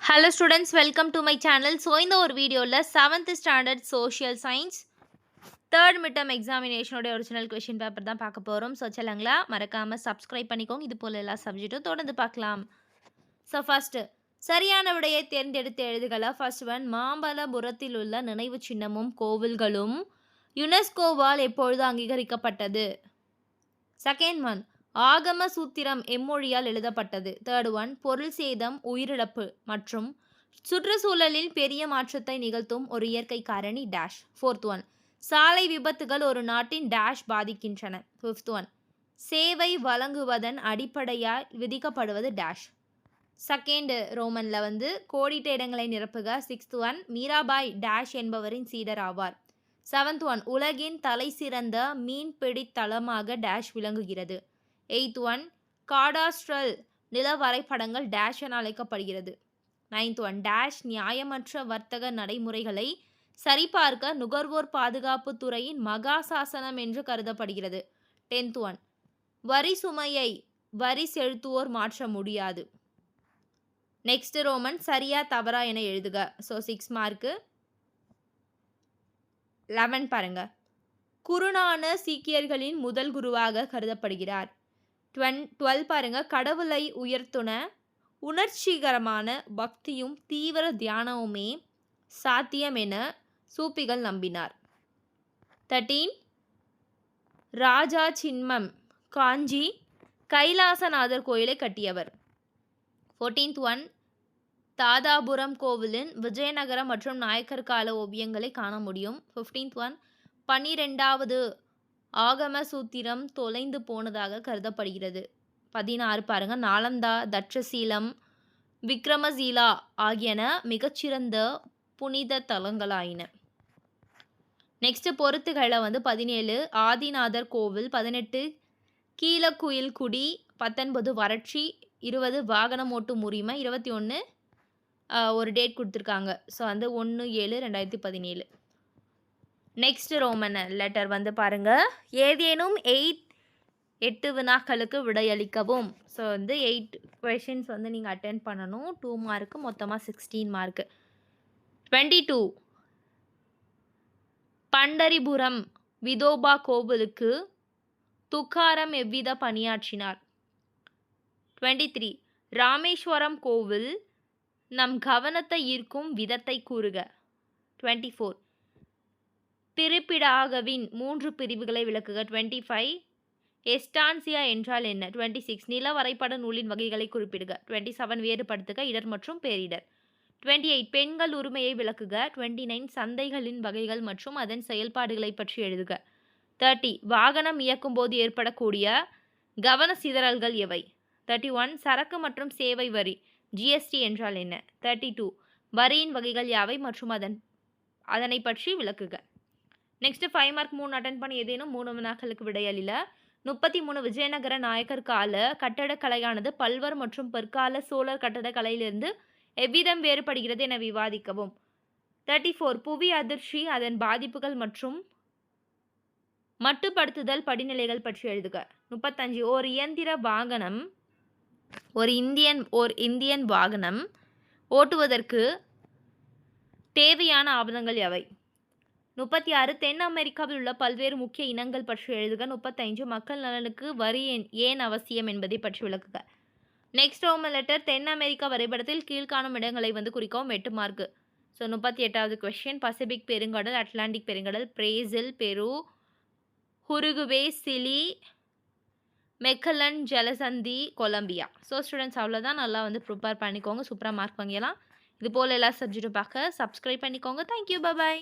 Hello students, welcome to my channel. So இந்த ஒரு வீடியோவில் 7th standard social science third midterm examination உடைய original question paper தான் பார்க்க போகிறோம். ஸோ சொல்லுங்களா மறக்காமல் சப்ஸ்கிரைப் பண்ணிக்கோங்க. இது போல் எல்லா சப்ஜெக்ட்டும் தொடர்ந்து பார்க்கலாம். ஸோ ஃபஸ்ட்டு சரியான விடையை தேர்ந்தெடுத்து எழுதுகளா. ஃபர்ஸ்ட் ஒன், மாமல்லபுரத்தில் உள்ள நினைவு சின்னமும் கோவில்களும் யுனெஸ்கோவால் எப்பொழுது அங்கீகரிக்கப்பட்டது? செகண்ட் ஒன், ஆகம சூத்திரம் எம்மொழியால் எழுதப்பட்டது? தேர்ட் ஒன், பொருள் சேதம், உயிரிழப்பு மற்றும் சுற்றுச்சூழலில் பெரிய மாற்றத்தை நிகழ்த்தும் ஒரு இயற்கை காரணி டேஷ். ஃபோர்த் ஒன், சாலை விபத்துகள் ஒரு நாட்டின் டேஷ் பாதிக்கின்றன? ஃபிஃப்த் ஒன், சேவை வழங்குவதன் அடிப்படையால் விதிக்கப்படுவது டேஷ். செகண்ட் ரோமனில் கோடிட்ட இடங்களை நிரப்புக. சிக்ஸ்த் ஒன், மீராபாய் டேஷ் என்பவரின் சீடர் ஆவார். செவன்த் ஒன், உலகின் தலை சிறந்த மீன்பிடி தளமாக டேஷ் விளங்குகிறது. எய்த் ஒன், காடாஸ்ட்ரல் நில வரைபடங்கள் டேஷ் என அழைக்கப்படுகிறது. நைன்த் ஒன், டேஷ் நியாயமற்ற வர்த்தக நடைமுறைகளை சரிபார்க்க நுகர்வோர் பாதுகாப்பு துறையின் மகா சாசனம் என்று கருதப்படுகிறது. டென்த் ஒன், வரி சுமையை வரி செலுத்துவோர் மாற்ற முடியாது. நெக்ஸ்ட் ரோமன், சரியா தவறா என எழுதுக. So 6 mark. 11 பாருங்க, குருநான சீக்கியர்களின் முதல் குருவாக கருதப்படுகிறார். 12 பாருங்க, கடவுளை உயர்த்துன உணர்ச்சிகரமான பக்தியும் தீவிர தியானமுமே சாத்தியம் என சூப்பிகள் நம்பினார். 13 ராஜா சின்மம் காஞ்சி கைலாசநாதர் கோயிலை கட்டியவர். 14th ஒன், தாதாபுரம் கோவிலின் விஜயநகரம் மற்றும் நாயக்கர் கால ஓவியங்களை காண முடியும். 15th ஒன், 12வது ஆகம சூத்திரம் தொலைந்து போனதாக கருதப்படுகிறது. 16 பாருங்க, நாலந்தா, தட்சசீலம், விக்ரமசீலா ஆகியன மிகச்சிறந்த புனித தலங்களாயின. நெக்ஸ்ட் பொருத்துகளை 17 ஆதிநாதர் கோவில், 18 கீழக்குயில்குடி, 19 வறட்சி, 20 வாகனம் ஓட்டும் உரிமை, 21 ஒரு டேட் கொடுத்துருக்காங்க. ஸோ 1/7/2017. நெக்ஸ்ட் ரோமன் லெட்டர் பாருங்க, ஏதேனும் 8 வினாக்களுக்கு விடையளிக்கவும். ஸோ 8 கொஷின்ஸ் நீங்கள் அட்டென்ட் பண்ணணும். 2 மார்க்கு, மொத்தமாக 16 மார்க்கு. 22 பண்டரிபுரம் விதோபா கோவிலுக்கு துக்காரம் எவ்வித பணியாற்றினார்? 23 ராமேஸ்வரம் கோவில் நம் கவனத்தை ஈர்க்கும் விதத்தை கூறுக. 24 திரிபிடாகவின் 3 பிரிவுகளை விளக்குக. 25 எஸ்டான்சியா என்றால் என்ன? 26 நில வரைபட நூலின் வகைகளை குறிப்பிடுக. 27 வேறுபடுத்துக, இடர் மற்றும் பேரிடர். 28 பெண்கள் உரிமையை விளக்குக. 29 சந்தைகளின் வகைகள் மற்றும் அதன் செயல்பாடுகளை பற்றி எழுதுக. 30 வாகனம் இயக்கும் போது ஏற்படக்கூடிய கவன சிதறல்கள் எவை? 31 சரக்கு மற்றும் சேவை வரி ஜிஎஸ்டி என்றால் என்ன? 32 வரியின் வகைகள் யாவை மற்றும் அதனை பற்றி விளக்குக. நெக்ஸ்ட் 5 மார்க் 3 அட்டன் பண்ணி ஏதேனும் 3 வினாக்களுக்கு விடையளில. 33 விஜயநகர நாயக்கர் கால கட்டடக்கலையானது பல்வர் மற்றும் பிற்கால சோழர் கட்டடக்கலையிலிருந்து எவ்விதம் வேறுபடுகிறது என விவாதிக்கவும். 34 புவி அதிர்ச்சி, அதன் பாதிப்புகள் மற்றும் மட்டுப்படுத்துதல் படிநிலைகள் பற்றி எழுதுக. 35 ஒரு இயந்திர வாகனம் ஒரு இந்தியன் வாகனம் ஓட்டுவதற்கு தேவையான ஆவணங்கள் எவை? 36 தென் அமெரிக்காவில் உள்ள பல்வேறு முக்கிய இனங்கள் பற்றி எழுதுக. 35 மக்கள் நலனுக்கு வரி ஏன் அவசியம் என்பதை பற்றி விளக்குக. நெக்ஸ்ட் ரோமன் லெட்டர், தென் அமெரிக்கா வரைபடத்தில் கீழ்காணும் இடங்களை குறிக்கவும். 8 மார்க்கு. ஸோ 38வது கொஸ்டின், பசிபிக் பெருங்கடல், அட்லாண்டிக் பெருங்கடல், Brazil, Peru, Uruguay, Chile, Magellan ஜலசந்தி, கொலம்பியா. ஸோ ஸ்டூடெண்ட்ஸ் அவ்வளோதான். நல்லா ப்ரிப்பேர் பண்ணிக்கோங்க, சூப்பராக மார்க் வாங்கிடலாம். இது போல் எல்லா சப்ஜெக்டும் பார்க்க சப்ஸ்கிரைப் பண்ணிக்கோங்க. தேங்க்யூ, பாய்.